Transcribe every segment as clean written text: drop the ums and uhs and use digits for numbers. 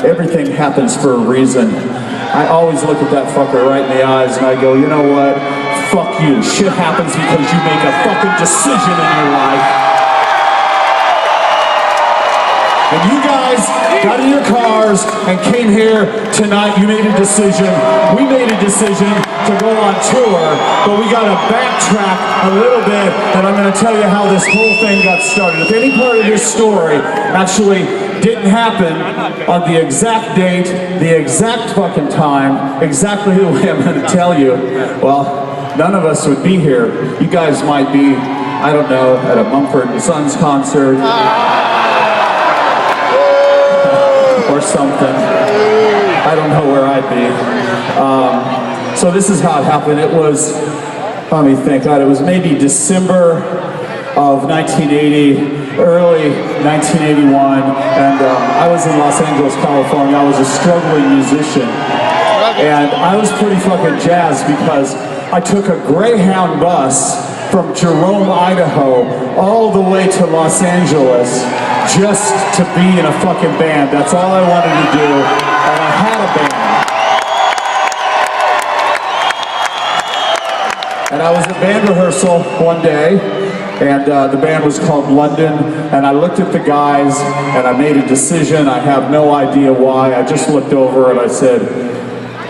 everything happens for a reason. I always look at that fucker right in the eyes and I go, you know what? Fuck you. Shit happens because you make a fucking decision in your life. And you guys got in your cars and came here tonight. You made a decision. We made a decision to go on tour, but we got to backtrack a little bit, and I'm going to tell you how this whole thing got started. If any part of this story actually didn't happen on the exact date, the exact fucking time, exactly the way I'm going to tell you, well, none of us would be here. You guys might be, I don't know, at a Mumford & Sons concert. Or something. I don't know where I'd be. So this is how it happened. It was, let me think, God, it was maybe December of 1980, early 1981, and I was in Los Angeles, California. I was a struggling musician, and I was pretty fucking jazzed because I took a Greyhound bus from Jerome, Idaho, all the way to Los Angeles just to be in a fucking band. That's all I wanted to do, and I had a band. And I was at band rehearsal one day, and the band was called London, and I looked at the guys, and I made a decision. I have no idea why. I just looked over and I said,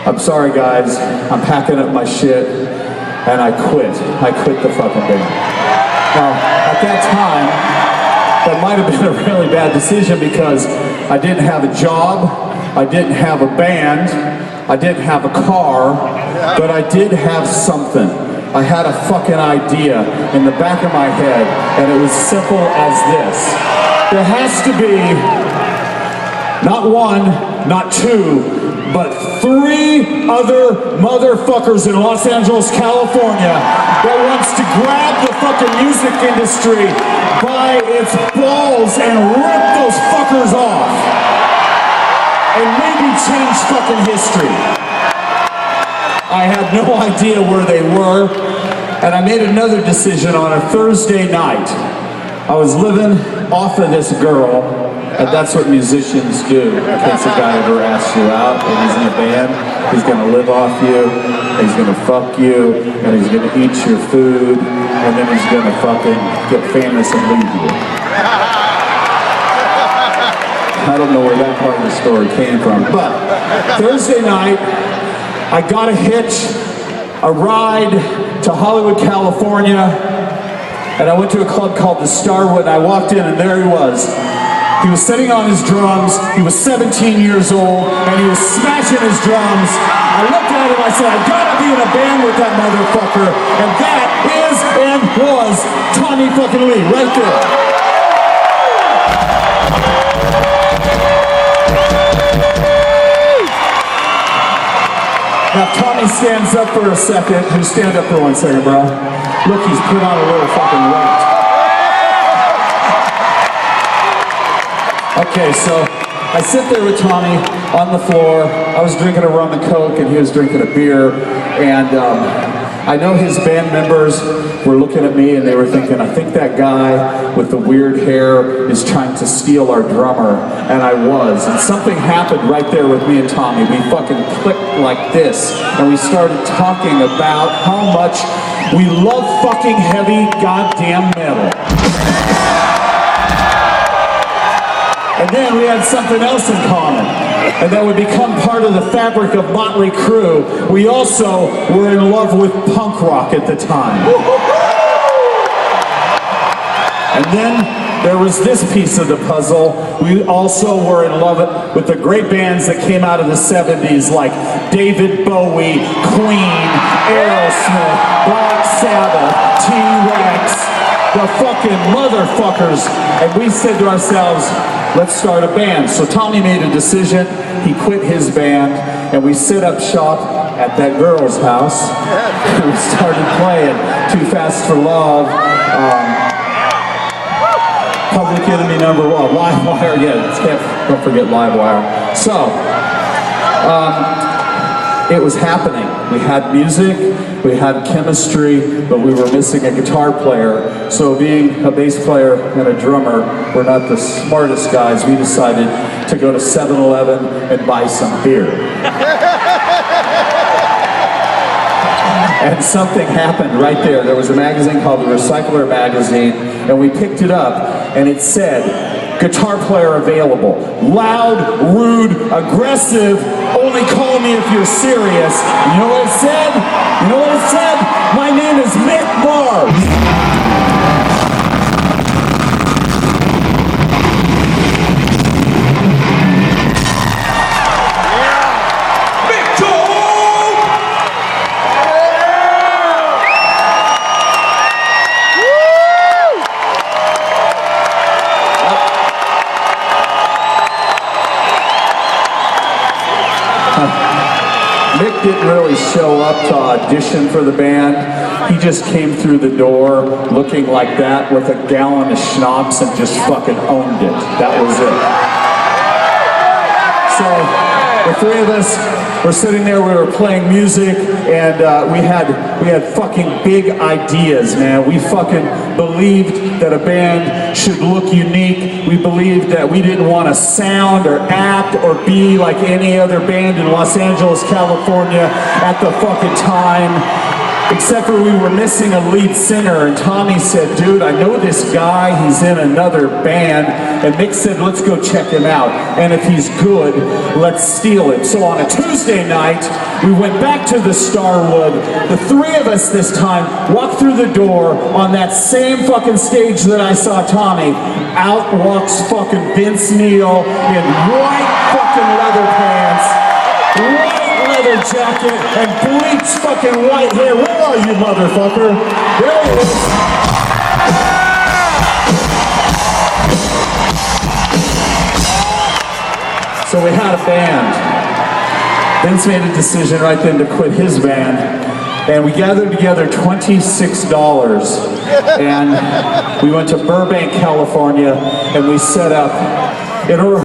I'm sorry guys, I'm packing up my shit. And I quit. I quit the fucking band. Now, at that time, that might have been a really bad decision because I didn't have a job, I didn't have a band, I didn't have a car, but I did have something. I had a fucking idea in the back of my head, and it was simple as this. There has to be not one, not two, but 3 other motherfuckers in Los Angeles, California that wants to grab the fucking music industry by its balls and rip those fuckers off and maybe change fucking history. I had no idea where they were, and I made another decision on a Thursday night. I was living off of this girl. And that's what musicians do. In case a guy ever asks you out and he's in a band, he's gonna live off you, and he's gonna fuck you, and he's gonna eat your food, and then he's gonna fucking get famous and leave you. I don't know where that part of the story came from, but Thursday night, I got a hitch, a ride to Hollywood, California, and I went to a club called the Starwood, and I walked in and there he was. He was sitting on his drums, he was 17 years old, and he was smashing his drums. I looked at him, I said, I gotta be in a band with that motherfucker, and that is and was Tommy fucking Lee, right there. Now Tommy stands up for a second. You stand up for 1 second, bro. Look, he's put on a little fucking weight. Okay, so I sit there with Tommy on the floor. I was drinking a rum and coke and he was drinking a beer, and I know his band members were looking at me and they were thinking, I think that guy with the weird hair is trying to steal our drummer, and I was. And something happened right there with me and Tommy. We fucking clicked like this, and we started talking about how much we love fucking heavy goddamn metal. And then we had something else in common, and that would become part of the fabric of Motley Crue. We also were in love with punk rock at the time. And then there was this piece of the puzzle. We also were in love with the great bands that came out of the 70s, like David Bowie, Queen, Aerosmith, Black Sabbath, T-Rex, the fucking motherfuckers. And we said to ourselves, let's start a band. So Tommy made a decision. He quit his band, and we set up shop at that girl's house. We started playing Too Fast for Love, Public Enemy #1, Livewire, yeah, don't forget Livewire. So, it was happening. We had music, we had chemistry, but we were missing a guitar player. So being a bass player and a drummer, we're not the smartest guys. We decided to go to 7-Eleven and buy some beer. And something happened right there. There was a magazine called The Recycler Magazine, and we picked it up, and it said, guitar player available. Loud, rude, aggressive, only call me if you're serious. You know what it said? You know what it said? My name is Mick Mars. Mick didn't really show up to audition for the band. He just came through the door looking like that with a gallon of schnapps and just fucking owned it. That was it. So the three of us were sitting there, we were playing music, and we had fucking big ideas, man. We fucking believed that a band should look unique. We believed that we didn't want to sound or act or be like any other band in Los Angeles, California at the fucking time. Except for we were missing a lead singer, and Tommy said, dude, I know this guy, he's in another band, and Mick said, let's go check him out, and if he's good, let's steal him. So on a Tuesday night, we went back to the Starwood. The three of us this time walked through the door on that same fucking stage that I saw Tommy. Out walks fucking Vince Neil in white fucking leather pants, white leather jacket, and bleached fucking white hair. Where are you, motherfucker? There he is. So we had a band. Vince made a decision right then to quit his band, and we gathered together $26, and we went to Burbank, California, and we set up in order